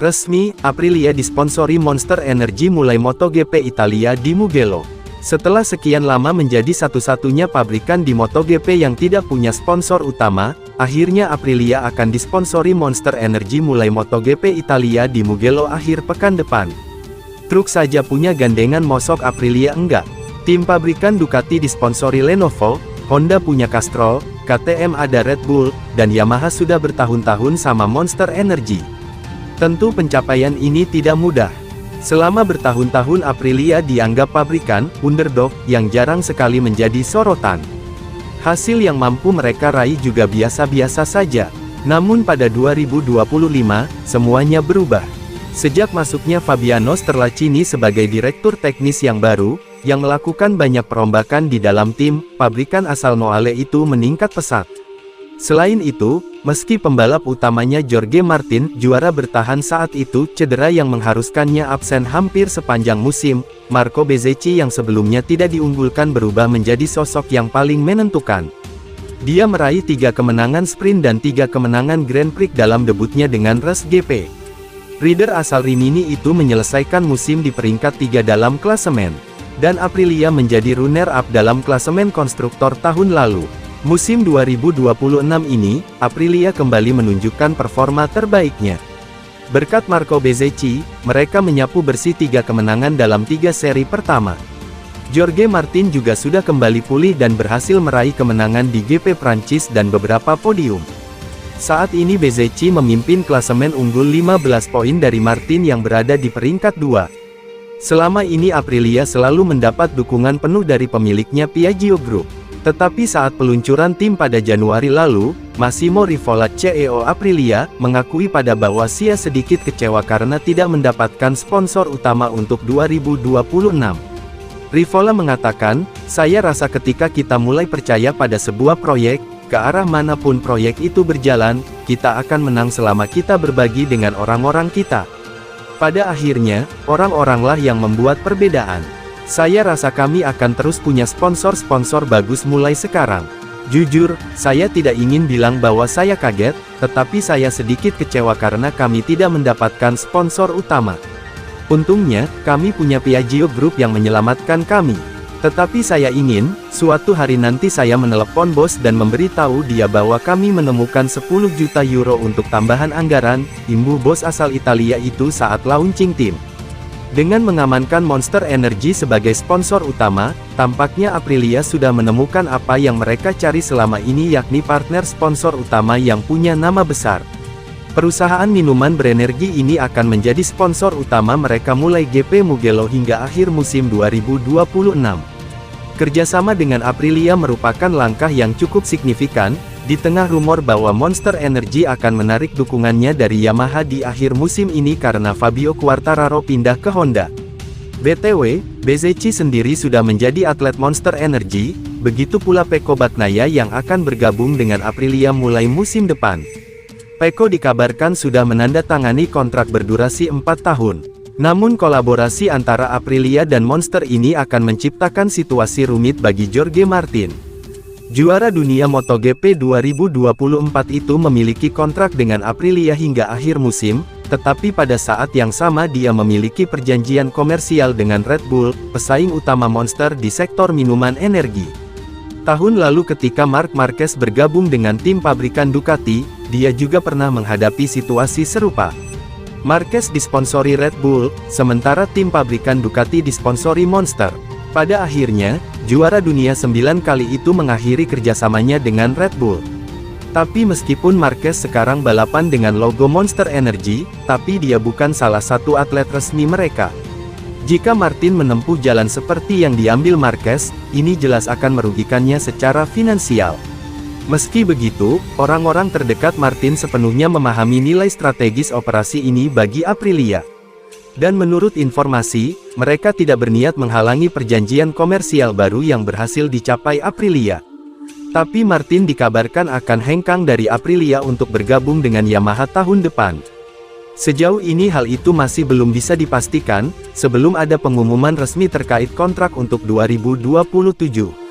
Resmi, Aprilia disponsori Monster Energy mulai MotoGP Italia di Mugello. Setelah sekian lama menjadi satu-satunya pabrikan di MotoGP yang tidak punya sponsor utama, akhirnya Aprilia akan disponsori Monster Energy mulai MotoGP Italia di Mugello akhir pekan depan. Truk saja punya gandengan mosok Aprilia enggak. Tim pabrikan Ducati disponsori Lenovo, Honda punya Castrol, KTM ada Red Bull, dan Yamaha sudah bertahun-tahun sama Monster Energy. Tentu pencapaian ini tidak mudah. Selama bertahun-tahun Aprilia dianggap pabrikan, underdog, yang jarang sekali menjadi sorotan. Hasil yang mampu mereka raih juga biasa-biasa saja. Namun pada 2025, semuanya berubah. Sejak masuknya Fabiano Sterlacini sebagai direktur teknis yang baru, yang melakukan banyak perombakan di dalam tim, pabrikan asal Noale itu meningkat pesat. Selain itu, meski pembalap utamanya Jorge Martin, juara bertahan saat itu, cedera yang mengharuskannya absen hampir sepanjang musim, Marco Bezzecchi yang sebelumnya tidak diunggulkan berubah menjadi sosok yang paling menentukan. Dia meraih 3 kemenangan sprint dan 3 kemenangan Grand Prix dalam debutnya dengan Race GP. Rider asal Rimini itu menyelesaikan musim di peringkat 3 dalam klasemen. Dan Aprilia menjadi runner-up dalam klasemen konstruktor tahun lalu. Musim 2026 ini, Aprilia kembali menunjukkan performa terbaiknya. Berkat Marco Bezzecchi, mereka menyapu bersih 3 kemenangan dalam 3 seri pertama. Jorge Martin juga sudah kembali pulih dan berhasil meraih kemenangan di GP Prancis dan beberapa podium. Saat ini Bezzecchi memimpin klasemen unggul 15 poin dari Martin yang berada di peringkat 2. Selama ini Aprilia selalu mendapat dukungan penuh dari pemiliknya Piaggio Group. Tetapi saat peluncuran tim pada Januari lalu, Massimo Rivola CEO Aprilia, mengakui pada bahwa ia sedikit kecewa karena tidak mendapatkan sponsor utama untuk 2026. Rivola mengatakan, "Saya rasa ketika kita mulai percaya pada sebuah proyek, ke arah manapun proyek itu berjalan, kita akan menang selama kita berbagi dengan orang-orang kita. Pada akhirnya, orang-oranglah yang membuat perbedaan. Saya rasa kami akan terus punya sponsor-sponsor bagus mulai sekarang. Jujur, saya tidak ingin bilang bahwa saya kaget, tetapi saya sedikit kecewa karena kami tidak mendapatkan sponsor utama. Untungnya, kami punya Piaggio Group yang menyelamatkan kami. Tetapi saya ingin, suatu hari nanti saya menelepon bos dan memberitahu dia bahwa kami menemukan 10 juta euro untuk tambahan anggaran," imbuh bos asal Italia itu saat launching tim. Dengan mengamankan Monster Energy sebagai sponsor utama, tampaknya Aprilia sudah menemukan apa yang mereka cari selama ini, yakni partner sponsor utama yang punya nama besar. Perusahaan minuman berenergi ini akan menjadi sponsor utama mereka mulai GP Mugello hingga akhir musim 2026. Kerjasama dengan Aprilia merupakan langkah yang cukup signifikan, di tengah rumor bahwa Monster Energy akan menarik dukungannya dari Yamaha di akhir musim ini karena Fabio Quartararo pindah ke Honda. BTW, Bezzecchi sendiri sudah menjadi atlet Monster Energy, begitu pula Pecco Bagnaia yang akan bergabung dengan Aprilia mulai musim depan. Pecco dikabarkan sudah menandatangani kontrak berdurasi 4 tahun. Namun kolaborasi antara Aprilia dan Monster ini akan menciptakan situasi rumit bagi Jorge Martin. Juara dunia MotoGP 2024 itu memiliki kontrak dengan Aprilia hingga akhir musim, tetapi pada saat yang sama dia memiliki perjanjian komersial dengan Red Bull, pesaing utama Monster di sektor minuman energi. Tahun lalu ketika Marc Marquez bergabung dengan tim pabrikan Ducati, dia juga pernah menghadapi situasi serupa. Marquez disponsori Red Bull, sementara tim pabrikan Ducati disponsori Monster. Pada akhirnya, juara dunia 9 kali itu mengakhiri kerjasamanya dengan Red Bull. Tapi meskipun Marquez sekarang balapan dengan logo Monster Energy, tapi dia bukan salah satu atlet resmi mereka. Jika Martin menempuh jalan seperti yang diambil Marquez, ini jelas akan merugikannya secara finansial. Meski begitu, orang-orang terdekat Martin sepenuhnya memahami nilai strategis operasi ini bagi Aprilia. Dan menurut informasi, mereka tidak berniat menghalangi perjanjian komersial baru yang berhasil dicapai Aprilia. Tapi Martin dikabarkan akan hengkang dari Aprilia untuk bergabung dengan Yamaha tahun depan. Sejauh ini hal itu masih belum bisa dipastikan, sebelum ada pengumuman resmi terkait kontrak untuk 2027.